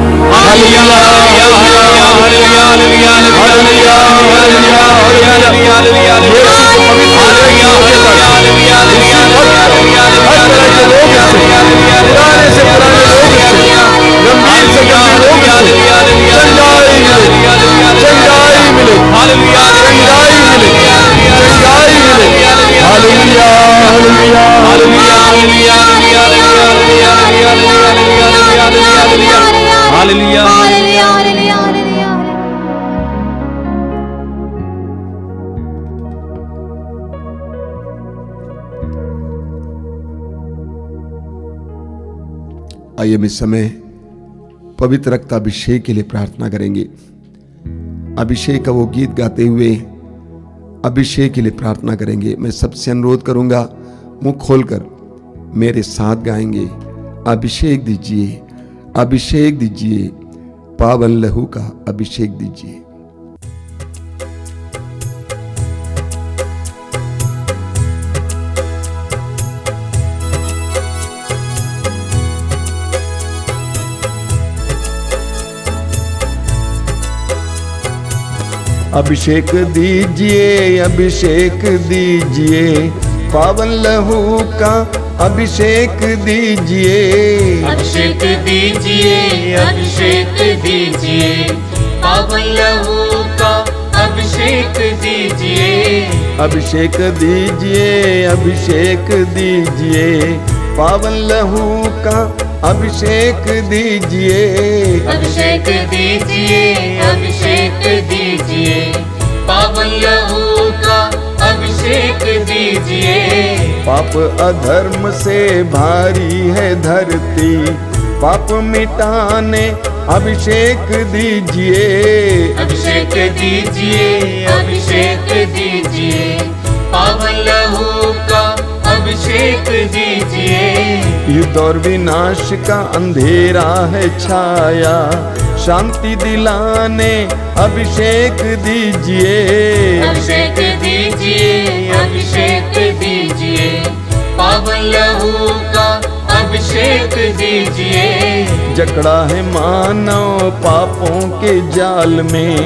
हालेलुया आइए हम इस समय पवित्र रक्ताभिषेक के लिए प्रार्थना करेंगे। अभिषेक का वो गीत गाते हुए अभिषेक के लिए प्रार्थना करेंगे। मैं सबसे अनुरोध करूंगा मुंह खोलकर मेरे साथ गाएंगे। अभिषेक दीजिए, अभिषेक दीजिए, पावन लहू का अभिषेक दीजिए। अभिषेक दीजिए, अभिषेक दीजिए, पावन लहू का अभिषेक दीजिए। अभिषेक दीजिए, अभिषेक दीजिए, पावन लहू का अभिषेक दीजिए। अभिषेक दीजिए, अभिषेक दीजिए, पावन लहू का अभिषेक दीजिए। अभिषेक दीजिए, अभिषेक दीजिए, पावन लहू का अभिषेक दीजिए। पाप अधर्म से भारी है धरती, पाप मिटाने अभिषेक दीजिए। अभिषेक दीजिए, अभिषेक दीजिए, पावन लहू का अभिषेक दीजिए। युद्ध और विनाश का अंधेरा है छाया, शांति दिलाने अभिषेक दीजिए। अभिषेक दीजिए, अभिषेक दीजिए, पावन लहू का अभिषेक दीजिए। जकड़ा है मानव पापों के जाल में,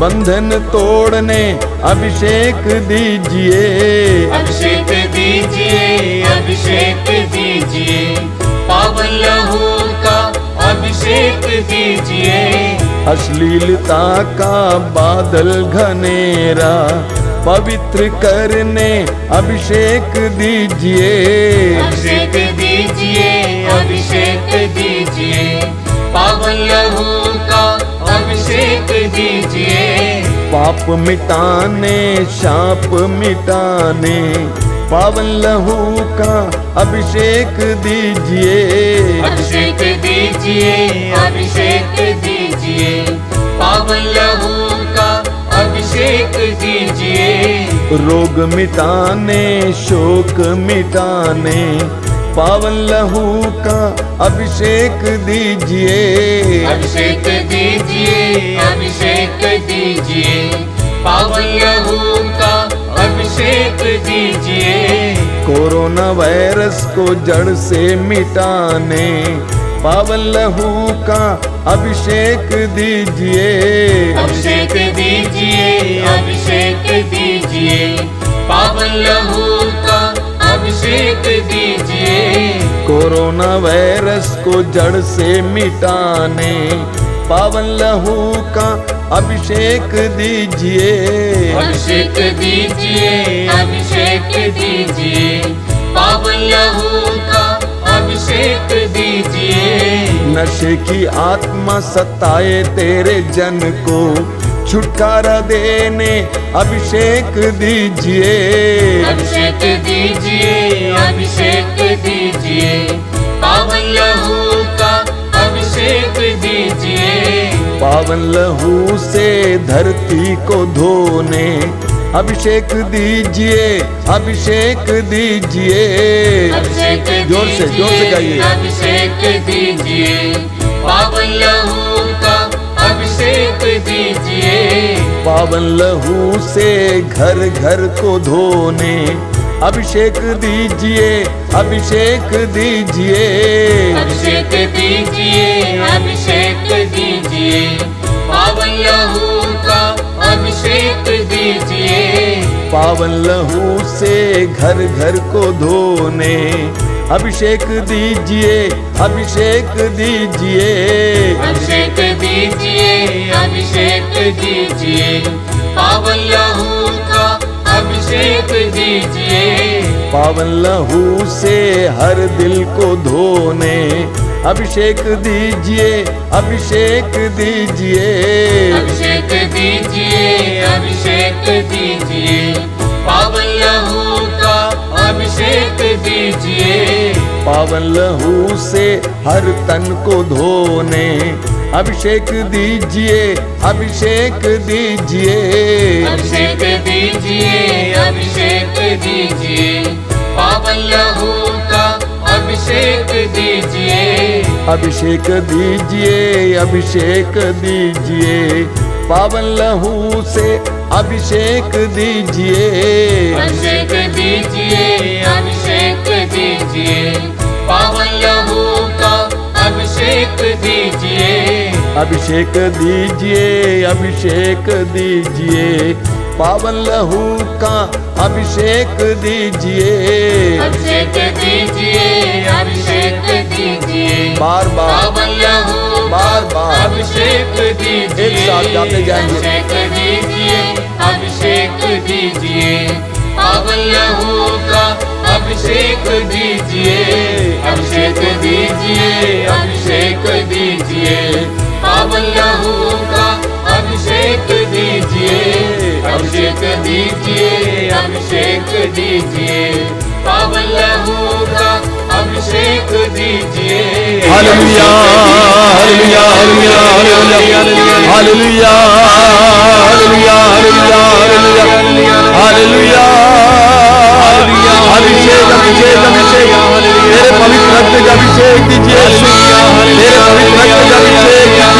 बंधन तोड़ने अभिषेक दीजिए। अभिषेक दीजिए, अभिषेक दीजिए, पावन लहू का अभिषेक दीजिए। अश्लीलता का बादल घनेरा पवित्र करने अभिषेक दीजिए। अभिषेक दीजिए, अभिषेक दीजिए, पावन लहू का अभिषेक दीजिए। पाप मिटाने शाप मिटाने पावन लहू का अभिषेक दीजिए। अभिषेक दीजिए, अभिषेक दीजिए, पावन लहू का अभिषेक दीजिए। रोग मिटाने शोक मिटाने पावन लहू का अभिषेक दीजिए। अभिषेक दीजिए, अभिषेक दीजिए, पावन लहू का अभिषेक दीजिए। कोरोना वायरस को जड़ से मिटाने पावन लहू का अभिषेक दीजिए। अभिषेक दीजिए, अभिषेक दीजिए, पावन लहू का अभिषेक कोरोना वायरस को जड़ से मिटाने पावन लहू का अभिषेक दीजिए, अभिषेक दीजिए, अभिषेक दीजिए, पावन लहू का अभिषेक दीजिए। नशे की आत्मा सताए तेरे जन को छुटकारा देने अभिषेक दीजिए, अभिषेक दीजिए, अभिषेक दीजिए, पावन लहू का अभिषेक दीजिए। पावन लहू से धरती को धोने अभिषेक दीजिए, अभिषेक दीजिए। अभिषेक जोर से गाइए। अभिषेक दीजिए, पावन लहू का अभिषेक दीजिए। पावन लहू से घर घर को धोने अभिषेक दीजिए, अभिषेक दीजिए। अभिषेक दीजिए, अभिषेक दीजिए, पावन लहू का अभिषेक दीजिए। पावन लहू से घर घर को धोने अभिषेक दीजिए, अभिषेक दीजिए। अभिषेक दीजिए, अभिषेक दीजिए, पावन लहू का अभिषेक दीजिए। पावन लहू से हर दिल को धोने अभिषेक दीजिए, अभिषेक दीजिए। अभिषेक दीजिए, अभिषेक दीजिए, पावन लहू का अभिषेक दीजिए। पावन लहू से हर तन को धोने अभिषेक दीजिए, अभिषेक दीजिए। अभिषेक दीजिए, अभिषेक दीजिए, पावन लहू का अभिषेक दीजिए। अभिषेक दीजिए, अभिषेक दीजिए, पावन लहू से अभिषेक दीजिए। अभिषेक दीजिए, अभिषेक दीजिए, पावन लहू का अभिषेक दीजिए। अभिषेक दीजिए, अभिषेक दीजिए, पावन लहू का अभिषेक दीजिए। अभिषेक दीजिए, अभिषेक दीजिए, बार बार पावन लहू बार बार अभिषेक दीजिए। एक साथ गाते जाएंगे। अभिषेक दीजिए, अभिषेक दीजिए, पावन लहू का अभिषेक दीजिए। अभिषेक दीजिए, अभिषेक दीजिए, पावन लहू का अभिषेक दीजिए। अभिषेक दीजिए, अभिषेक दीजिए, पावन लहू का अभिषेक दीजिए। Hallelujah, hallelujah, hallelujah, hallelujah, hallelujah, hallelujah, hallelujah, hallelujah. अभिषेक, अभिषेक, अभिषेक, तेरे पवित्र रक्त का अभिषेक दीजिए, तेरे पवित्र रक्त का अभिषेक दीजिए,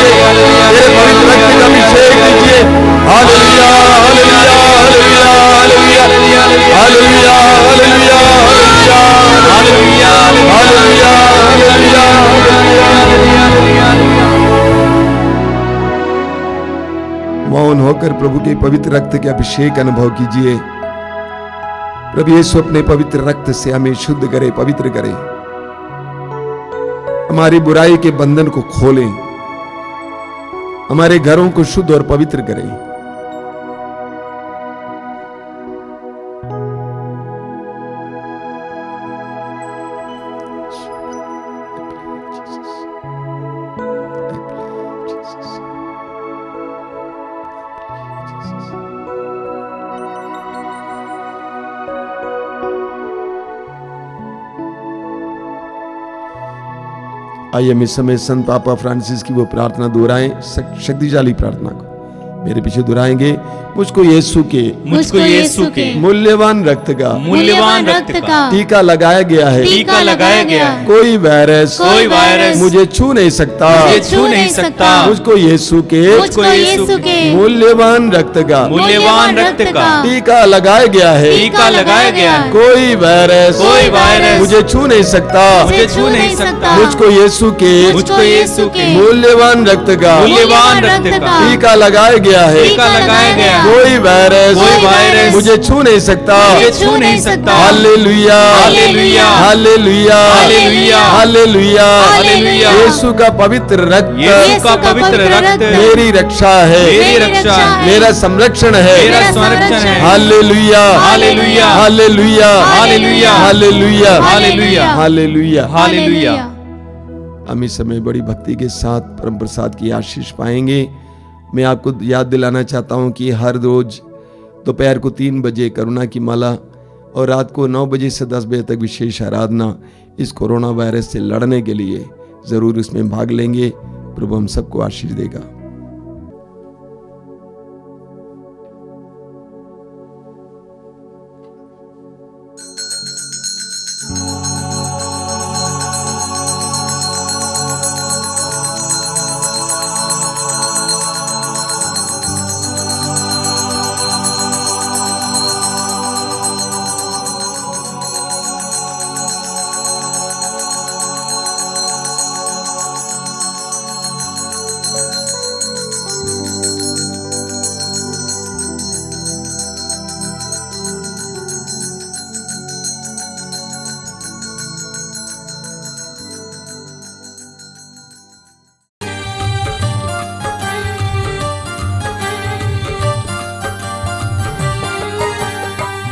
तेरे पवित्र रक्त का अभिषेक दीजिए। Hallelujah, hallelujah, hallelujah, hallelujah, hallelujah, hallelujah, hallelujah, hallelujah, hallelujah, hallelujah. मौन होकर प्रभु के पवित्र रक्त के अभिषेक अनुभव कीजिए। प्रभु यीशु अपने पवित्र रक्त से हमें शुद्ध करे, पवित्र करे, हमारी बुराई के बंधन को खोलें, हमारे घरों को शुद्ध और पवित्र करें। आइए हम इस समय संत पापा फ्रांसिस की वो प्रार्थना दोहराएं, शक्तिशाली प्रार्थना को मेरे पीछे दोहराएंगे। मुझको यीशु के मूल्यवान रक्त का टीका लगाया गया है, टीका लगाया गया है। कोई वायरस मुझे छू नहीं सकता, मुझको यीशु के मूल्यवान रक्त का टीका लगाया गया है, टीका लगाया गया है। कोई वायरस मुझे छू नहीं सकता, मुझको यीशु के मूल्यवान रक्त का मूल्यवान रक्त का टीका लगाया गया है, टीका लगाया गया है। कोई वायरस मुझे छू नहीं सकता, छू नहीं सकता। Hallelujah, hallelujah, hallelujah, hallelujah, hallelujah, hallelujah. यीशु का पवित्र रक्त, यीशु का पवित्र रक्त मेरी रक्षा है, मेरी रक्षा है, मेरा संरक्षण है, मेरा संरक्षण है। Hallelujah, hallelujah, hallelujah, hallelujah, hallelujah, hallelujah, hallelujah. Hallelujah. हम इस समय बड़ी भक्ति के साथ परम प्रसाद की आशीष पाएंगे। मैं आपको याद दिलाना चाहता हूं कि हर रोज दोपहर को 3 बजे करुणा की माला और रात को 9 बजे से 10 बजे तक विशेष आराधना इस कोरोना वायरस से लड़ने के लिए जरूर इसमें भाग लेंगे। प्रभु हम सबको आशीष देगा।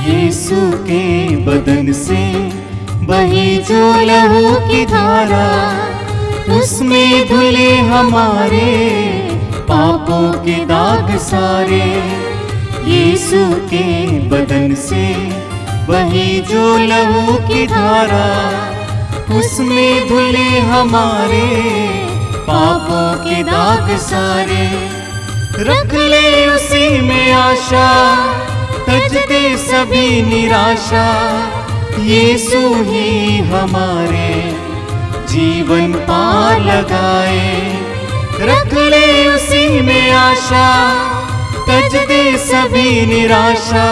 यीशु के बदन से बही जो लहू की धारा, उसमें धुले हमारे पापों के दाग सारे। यीशु के बदन से बही जो लहू की धारा, उसमें धुले हमारे पापों के दाग सारे। रख ले उसी में आशा, तज दे सभी निराशा। यीशु ही हमारे जीवन पार लगाए। रख ले उसी में आशा, तज दे सभी निराशा।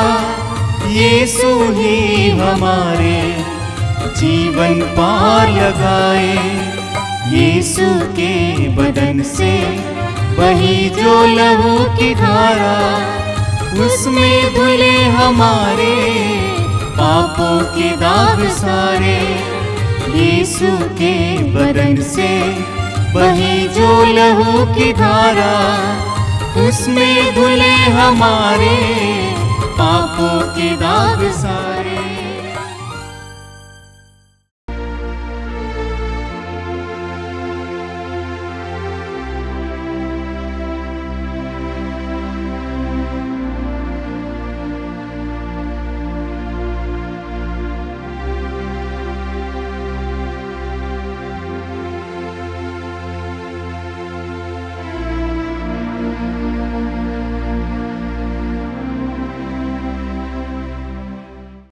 यीशु ही हमारे जीवन पार लगाए। यीशु के बदन से बही जो लहू की धारा, उसमें धुले हमारे पापों के दाग सारे। यीशु के बदन से बही जो लहू की धारा, उसमें धुले हमारे पापों के दाग सारे।